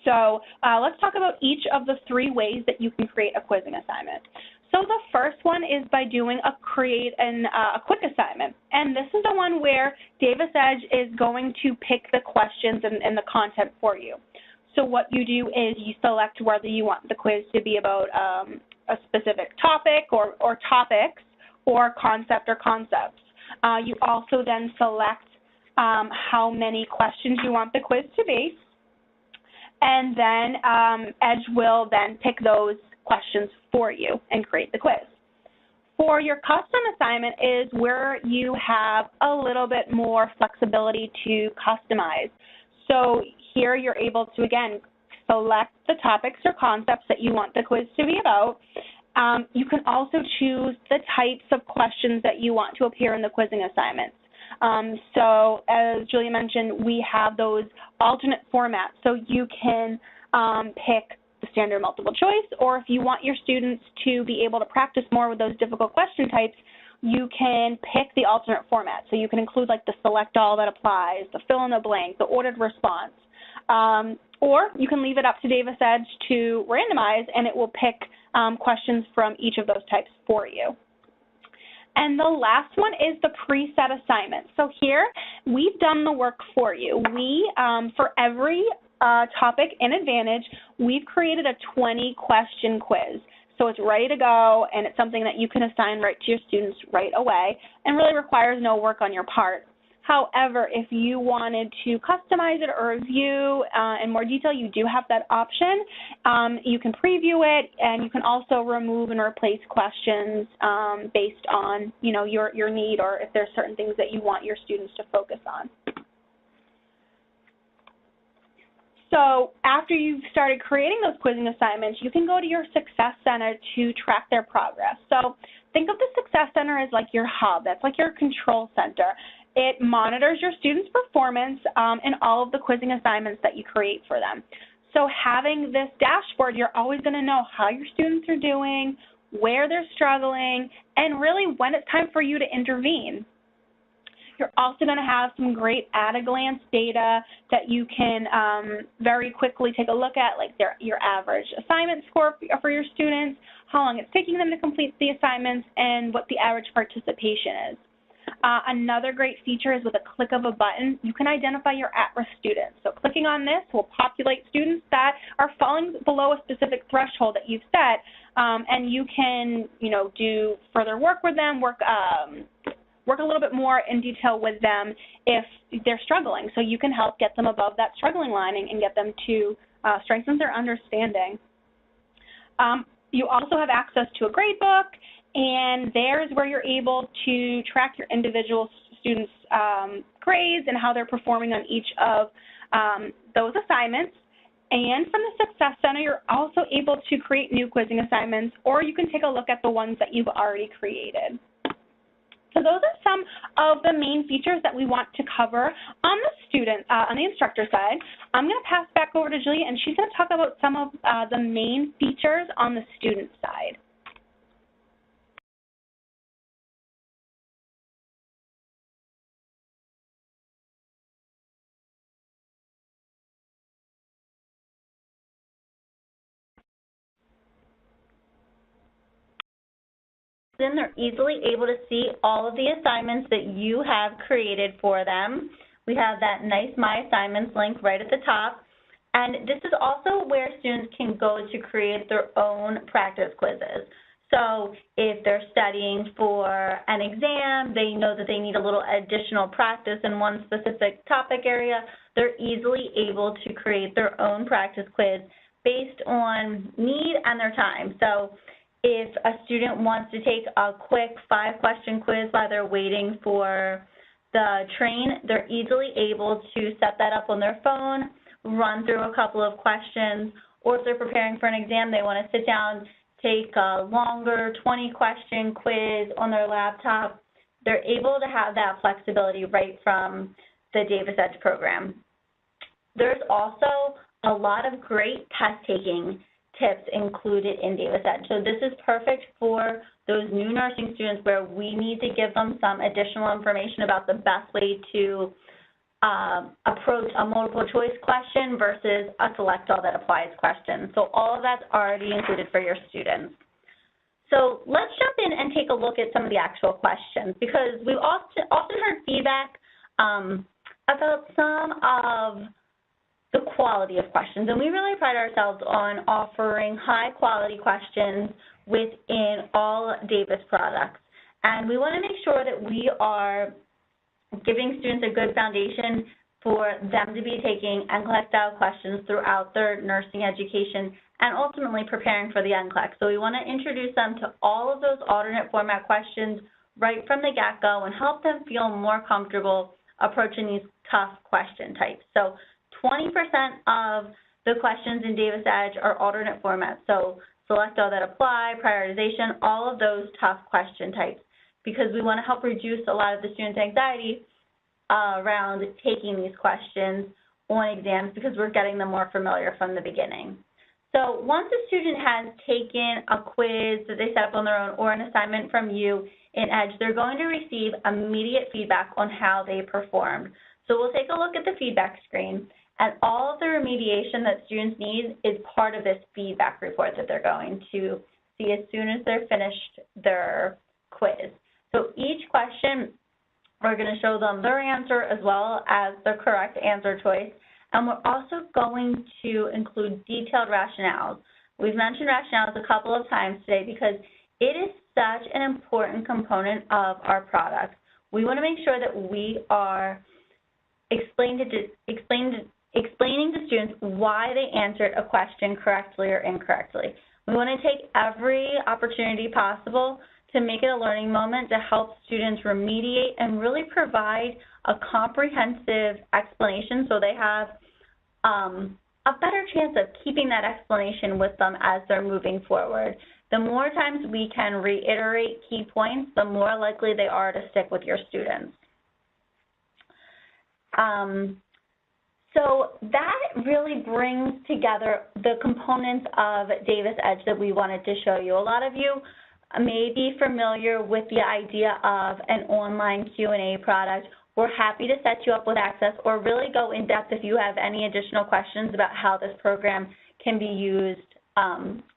So let's talk about each of the 3 ways that you can create a quizzing assignment. So the first one is by doing a quick assignment. And this is the one where Davis Edge is going to pick the questions and the content for you. So what you do is you select whether you want the quiz to be about a specific topic or topics, or concept or concepts. You also then select how many questions you want the quiz to be. And then Edge will then pick those questions for you and create the quiz. For your custom assignment is where you have a little bit more flexibility to customize. So here you're able to, again, select the topics or concepts that you want the quiz to be about. You can also choose the types of questions that you want to appear in the quizzing assignments. So as Julia mentioned, we have those alternate formats. So you can pick the standard multiple choice, or if you want your students to be able to practice more with those difficult question types, you can pick the alternate format. So you can include like the select all that applies, the fill in the blank, the ordered response. Or you can leave it up to Davis Edge to randomize, and it will pick questions from each of those types for you. And the last one is the preset assignment. So here, we've done the work for you. We, for every topic in Advantage, we've created a 20-question quiz. So it's ready to go, and it's something that you can assign right to your students right away and really requires no work on your part. However, if you wanted to customize it or review in more detail, you do have that option. You can preview it, and you can also remove and replace questions based on, you know, your need, or if there's certain things that you want your students to focus on. So after you've started creating those quizzing assignments, you can go to your Success Center to track their progress. So think of the Success Center as like your hub. That's like your control center. It monitors your students' performance in all of the quizzing assignments that you create for them. So having this dashboard, you're always going to know how your students are doing, where they're struggling, and really when it's time for you to intervene. You're also going to have some great at-a-glance data that you can very quickly take a look at, like your average assignment score for your students, how long it's taking them to complete the assignments, and what the average participation is. Another great feature is with a click of a button, you can identify your at-risk students. So clicking on this will populate students that are falling below a specific threshold that you've set, and you can, you know, do further work with them, work a little bit more in detail with them if they're struggling. So you can help get them above that struggling line and get them to strengthen their understanding. You also have access to a grade book, and there's where you're able to track your individual students' grades and how they're performing on each of those assignments. And from the Success Center, you're also able to create new quizzing assignments, or you can take a look at the ones that you've already created. So those are some of the main features that we want to cover on the instructor side. I'm going to pass back over to Julia, and she's going to talk about some of the main features on the student side.
Then they're easily able to see all of the assignments that you have created for them. We have that nice My Assignments link right at the top. And this is also where students can go to create their own practice quizzes. So if they're studying for an exam, they know that they need a little additional practice in one specific topic area, they're easily able to create their own practice quiz based on need and their time. So if a student wants to take a quick 5-question quiz while they're waiting for the train, they're easily able to set that up on their phone, run through a couple of questions, or if they're preparing for an exam, they want to sit down, take a longer 20-question quiz on their laptop, they're able to have that flexibility right from the Davis Edge program. There's also a lot of great test-taking tips included in Davis Edge. So this is perfect for those new nursing students where we need to give them some additional information about the best way to approach a multiple choice question versus a select all that applies question. So all of that's already included for your students. So let's jump in and take a look at some of the actual questions, because we've often heard feedback about some of the quality of questions, and we really pride ourselves on offering high quality questions within all Davis products. And we want to make sure that we are giving students a good foundation for them to be taking NCLEX style questions throughout their nursing education and ultimately preparing for the NCLEX. So we want to introduce them to all of those alternate format questions right from the get-go and help them feel more comfortable approaching these tough question types. So 20% of the questions in Davis Edge are alternate formats. So select all that apply, prioritization, all of those tough question types, because we want to help reduce a lot of the students' anxiety around taking these questions on exams, because we're getting them more familiar from the beginning. So once a student has taken a quiz that they set up on their own or an assignment from you in Edge, they're going to receive immediate feedback on how they performed. So we'll take a look at the feedback screen, and all of the remediation that students need is part of this feedback report that they're going to see as soon as they're finished their quiz. So each question, we're going to show them their answer as well as the correct answer choice. And we're also going to include detailed rationales. We've mentioned rationales a couple of times today because it is such an important component of our product. We want to make sure that we are explaining to students why they answered a question correctly or incorrectly. We want to take every opportunity possible to make it a learning moment to help students remediate and really provide a comprehensive explanation so they have a better chance of keeping that explanation with them as they're moving forward. The more times we can reiterate key points, the more likely they are to stick with your students. So that really brings together the components of Davis Edge that we wanted to show you. A lot of you may be familiar with the idea of an online Q&A product. We're happy to set you up with access or really go in depth if you have any additional questions about how this program can be used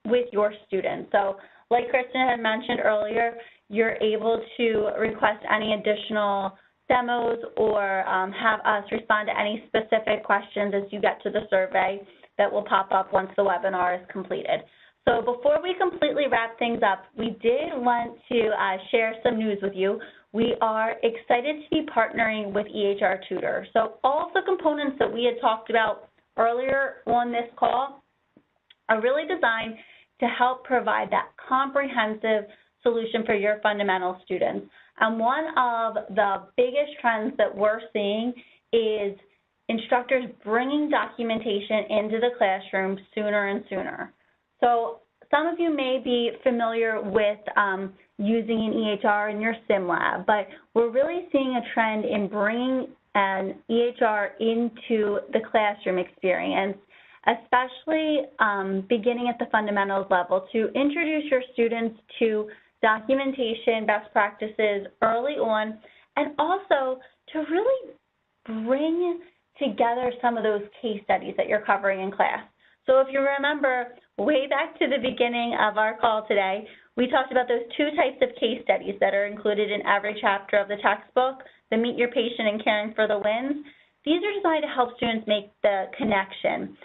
with your students. So like Kristen had mentioned earlier, you're able to request any additional demos or have us respond to any specific questions as you get to the survey that will pop up once the webinar is completed. So before we completely wrap things up, we did want to share some news with you. We are excited to be partnering with EHR Tutor. So all of the components that we had talked about earlier on this call are really designed to help provide that comprehensive solution for your fundamental students. And one of the biggest trends that we're seeing is instructors bringing documentation into the classroom sooner and sooner. So some of you may be familiar with using an EHR in your sim lab, but we're really seeing a trend in bringing an EHR into the classroom experience, especially beginning at the fundamentals level, to introduce your students to documentation, best practices early on, and also to really bring together some of those case studies that you're covering in class. So if you remember way back to the beginning of our call today, we talked about those two types of case studies that are included in every chapter of the textbook, the Meet Your Patient and Caring for the Wins. These are designed to help students make the connection.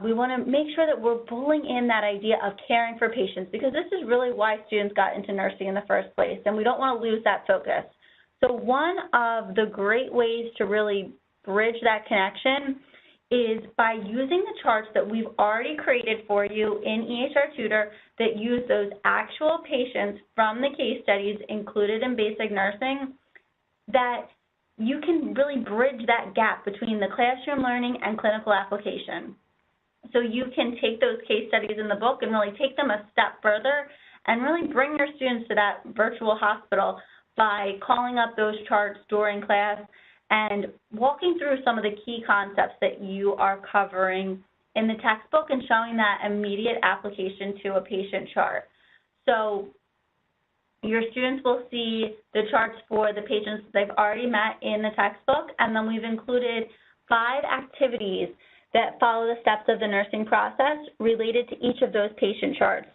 We want to make sure that we're pulling in that idea of caring for patients, because this is really why students got into nursing in the first place, and we don't want to lose that focus. So one of the great ways to really bridge that connection is by using the charts that we've already created for you in EHR Tutor that use those actual patients from the case studies included in basic nursing, that you can really bridge that gap between the classroom learning and clinical application. So you can take those case studies in the book and really take them a step further and really bring your students to that virtual hospital by calling up those charts during class and walking through some of the key concepts that you are covering in the textbook and showing that immediate application to a patient chart. So your students will see the charts for the patients they've already met in the textbook, and then we've included 5 activities that follow the steps of the nursing process related to each of those patient charts.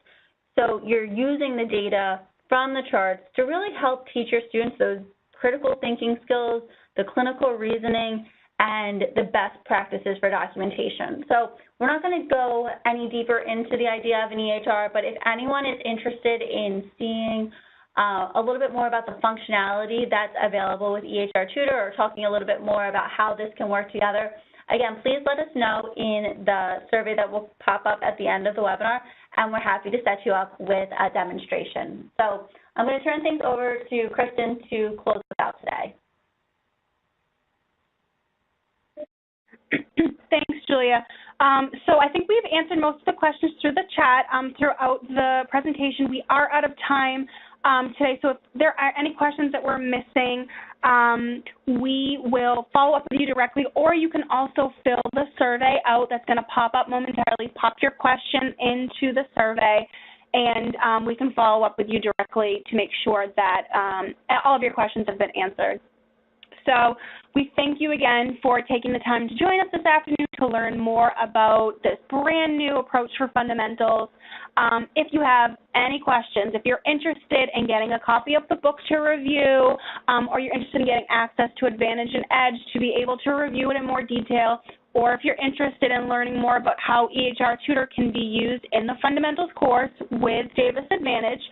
So you're using the data from the charts to really help teach your students those critical thinking skills, the clinical reasoning, and the best practices for documentation. So we're not going to go any deeper into the idea of an EHR, but if anyone is interested in seeing a little bit more about the functionality that's available with EHR Tutor, or talking a little bit more about how this can work together, again, please let us know in the survey that will pop up at the end of the webinar, and we're happy to set you up with a demonstration. So I'm going to turn things over to Kristen to close us out today.
Thanks, Julia. So I think we've answered most of the questions through the chat throughout the presentation. We are out of time today, so if there are any questions that we're missing, we will follow up with you directly, or you can also fill the survey out that's going to pop up momentarily. Pop your question into the survey, and we can follow up with you directly to make sure that all of your questions have been answered. So we thank you again for taking the time to join us this afternoon to learn more about this brand new approach for fundamentals. If you have any questions, if you're interested in getting a copy of the book to review, or you're interested in getting access to Advantage and Edge to be able to review it in more detail, or if you're interested in learning more about how EHR Tutor can be used in the fundamentals course with Davis Advantage,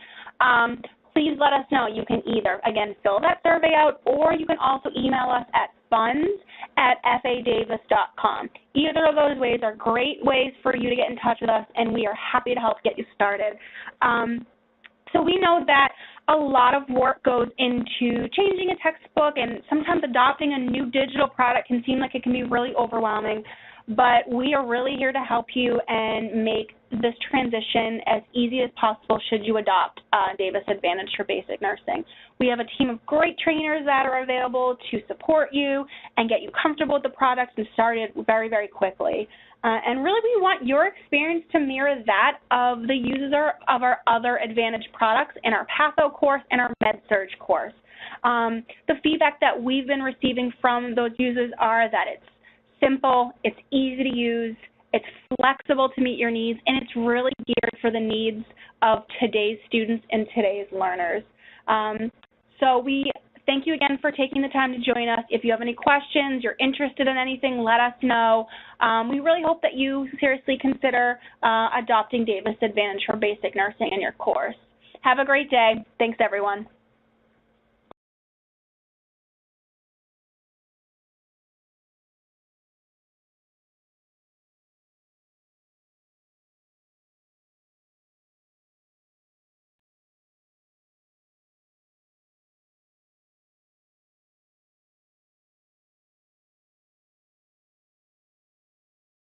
please let us know. You can either, again, fill that survey out, or you can also email us at funds@fadavis.com. Either of those ways are great ways for you to get in touch with us, and we are happy to help get you started. So we know that a lot of work goes into changing a textbook, and sometimes adopting a new digital product can seem like it can be really overwhelming. But we are really here to help you and make this transition as easy as possible should you adopt Davis Advantage for basic nursing. We have a team of great trainers that are available to support you and get you comfortable with the products and started very, very quickly. And really, we want your experience to mirror that of the user of our other Advantage products in our Patho course and our MedSurg course. The feedback that we've been receiving from those users are that it's simple, it's easy to use, it's flexible to meet your needs, and it's really geared for the needs of today's students and today's learners. So we thank you again for taking the time to join us. If you have any questions, you're interested in anything, let us know. We really hope that you seriously consider adopting Davis Advantage for basic nursing in your course. Have a great day. Thanks, everyone.